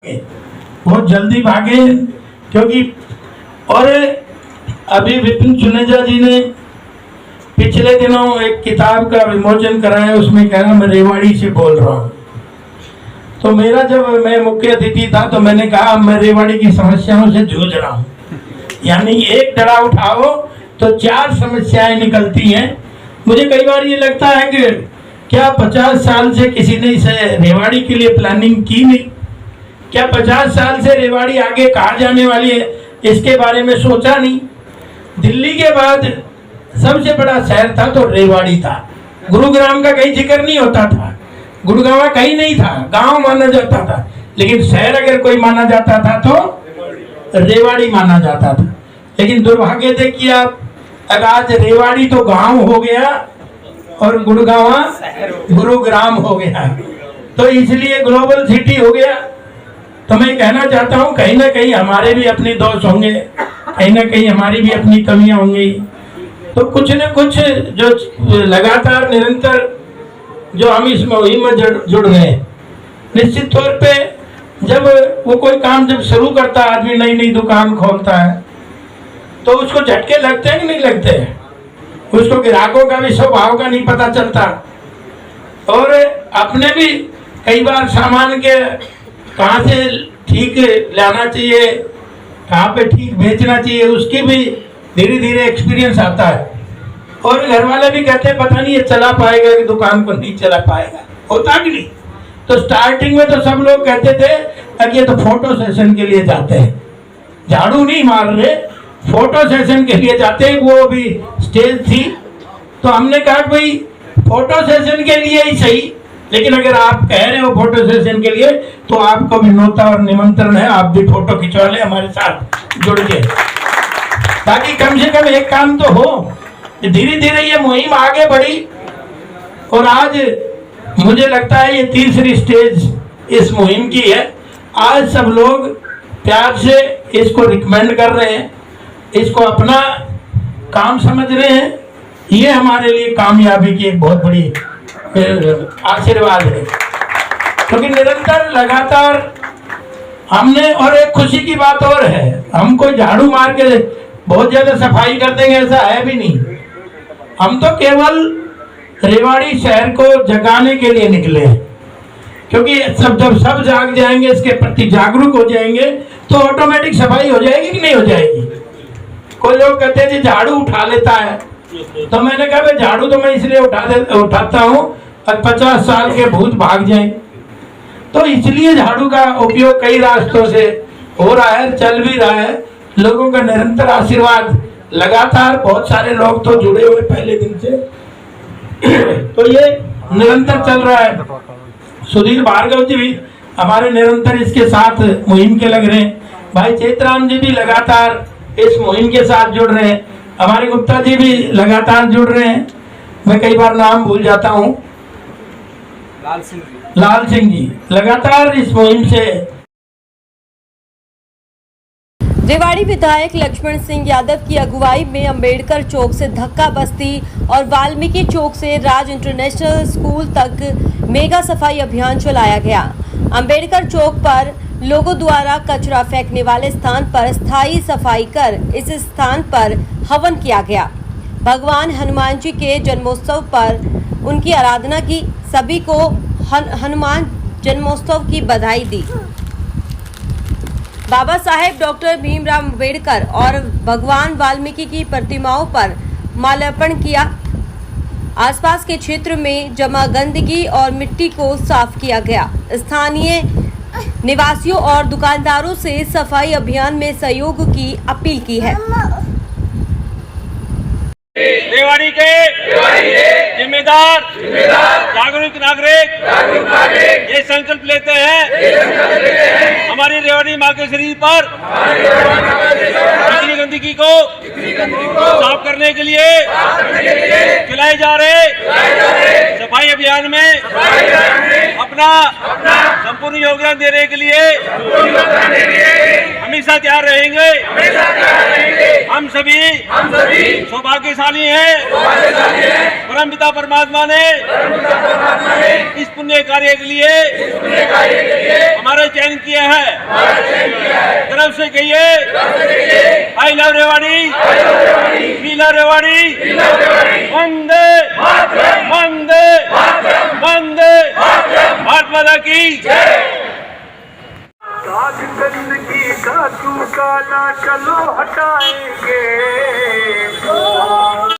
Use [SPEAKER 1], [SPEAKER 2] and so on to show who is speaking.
[SPEAKER 1] बहुत जल्दी भागे क्योंकि और अभी विपिन जुनेजा जी ने पिछले दिनों एक किताब का विमोचन कराया, उसमें कह रहा मैं रेवाड़ी से बोल रहा हूँ। तो मेरा जब मैं मुख्य अतिथि था तो मैंने कहा मैं रेवाड़ी की समस्याओं से जूझ रहा हूँ, यानी एक डरा उठाओ तो 4 समस्याएं निकलती हैं। मुझे कई बार ये लगता है कि क्या 50 साल से किसी ने इसे रेवाड़ी के लिए प्लानिंग की नहीं? क्या 50 साल से रेवाड़ी आगे कहाँ जाने वाली है इसके बारे में सोचा नहीं? दिल्ली के बाद सबसे बड़ा शहर था तो रेवाड़ी था। गुरुग्राम का कहीं जिक्र नहीं होता था, गुड़गांव कहीं नहीं था, गांव माना जाता था, लेकिन शहर अगर कोई माना जाता था तो रेवाड़ी माना जाता था। लेकिन दुर्भाग्य देखिए आप, अब आज रेवाड़ी तो गांव हो गया और गुड़गांव गुरुग्राम हो गया, तो इसलिए ग्लोबल सिटी हो गया। तो मैं कहना चाहता हूँ कहीं ना कहीं हमारे भी अपने दोष होंगे, कहीं ना कहीं हमारी भी अपनी कमियां होंगी। तो कुछ न कुछ जो लगातार निरंतर जो हम इस मुहिम में जुड़ गए, निश्चित तौर पे जब वो कोई काम जब शुरू करता है, आदमी नई नई दुकान खोलता है तो उसको झटके लगते हैं कि नहीं लगते हैं? उसको ग्राहकों का भी स्वभाव का नहीं पता चलता, और अपने भी कई बार सामान के कहाँ से ठीक लाना चाहिए, कहाँ पे ठीक बेचना चाहिए, उसकी भी धीरे धीरे एक्सपीरियंस आता है। और घर वाले भी कहते हैं पता नहीं ये चला पाएगा कि दुकान को नहीं चला पाएगा, होता कि नहीं? तो स्टार्टिंग में तो सब लोग कहते थे कि ये तो फोटो सेशन के लिए जाते हैं, झाड़ू नहीं मार रहे, फोटो सेशन के लिए जाते हैं। वो भी स्टेज थी तो हमने कहा भाई फोटो सेशन के लिए ही सही, लेकिन अगर आप कह रहे हो फोटो सेशन के लिए तो आपको भी न्योता और निमंत्रण है, आप भी फोटो खिंचवा ले हमारे साथ जुड़ के, ताकि कम से कम एक काम तो हो। धीरे धीरे ये मुहिम आगे बढ़ी और आज मुझे लगता है ये 3री स्टेज इस मुहिम की है। आज सब लोग प्यार से इसको रिकमेंड कर रहे हैं, इसको अपना काम समझ रहे हैं। ये हमारे लिए कामयाबी की एक बहुत बड़ी आशीर्वाद है, क्योंकि निरंतर लगातार हमने, और एक खुशी की बात और है, हम कोई झाड़ू मार के बहुत ज्यादा सफाई कर देंगे ऐसा है भी नहीं। हम तो केवल रेवाड़ी शहर को जगाने के लिए निकले हैं, क्योंकि जब सब जाग जाएंगे, इसके प्रति जागरूक हो जाएंगे तो ऑटोमेटिक सफाई हो जाएगी कि नहीं हो जाएगी? कोई लोग कहते हैं जी झाड़ू उठा लेता है, तो मैंने कहा भाई झाड़ू तो मैं इसलिए उठाता हूँ 50 साल के भूत भाग जाएं। तो इसलिए झाड़ू का उपयोग कई रास्तों से हो रहा है, चल भी रहा है। लोगों का निरंतर आशीर्वाद, लगातार बहुत सारे लोग तो जुड़े हुए पहले दिन से तो ये निरंतर चल रहा है। सुधीर भार्गव जी भी हमारे निरंतर इसके साथ मुहिम के लग रहे हैं, भाई चेतराम जी भी लगातार इस मुहिम के साथ जुड़ रहे हैं, हमारे गुप्ता जी भी लगातार जुड़ रहे हैं। मैं कई बार नाम भूल जाता हूँ, लाल सिंह जी लगातार इस मुहिम से।
[SPEAKER 2] रेवाड़ी विधायक लक्ष्मण सिंह यादव की अगुवाई में अंबेडकर चौक से धक्का बस्ती और वाल्मीकि चौक से राज इंटरनेशनल स्कूल तक मेगा सफाई अभियान चलाया गया। अंबेडकर चौक पर लोगों द्वारा कचरा फेंकने वाले स्थान पर स्थायी सफाई कर इस स्थान पर हवन किया गया। भगवान हनुमान जी के जन्मोत्सव पर उनकी आराधना की, सभी को हनुमान जन्मोत्सव की बधाई दी। बाबा साहेब डॉक्टर भीमराव अंबेडकर और भगवान वाल्मीकि की प्रतिमाओं पर माल्यार्पण किया। आसपास के क्षेत्र में जमा गंदगी और मिट्टी को साफ किया गया। स्थानीय निवासियों और दुकानदारों से सफाई अभियान में सहयोग की अपील की है।
[SPEAKER 3] रेवाड़ी के जिम्मेदार जागरूक नागरिक ये संकल्प लेते हैं हमारी रेवाड़ी माँ के शरीर पर इतनी गंदगी को साफ करने के लिए चलाए जा रहे सफाई अभियान में अपना संपूर्ण योगदान देने के लिए हमेशा तैयार रहेंगे। हम सभी सौभाग्यशाली हैं। परमपिता परमात्मा ने इस पुण्य कार्य के लिए हमारा चयन किया है। गर्व से कहिए, I love Rewari, we love Rewari, वंदे वंदे वंदे भारत माता की जय।
[SPEAKER 4] राज गंदगी का तू काला चलो हटाएंगे।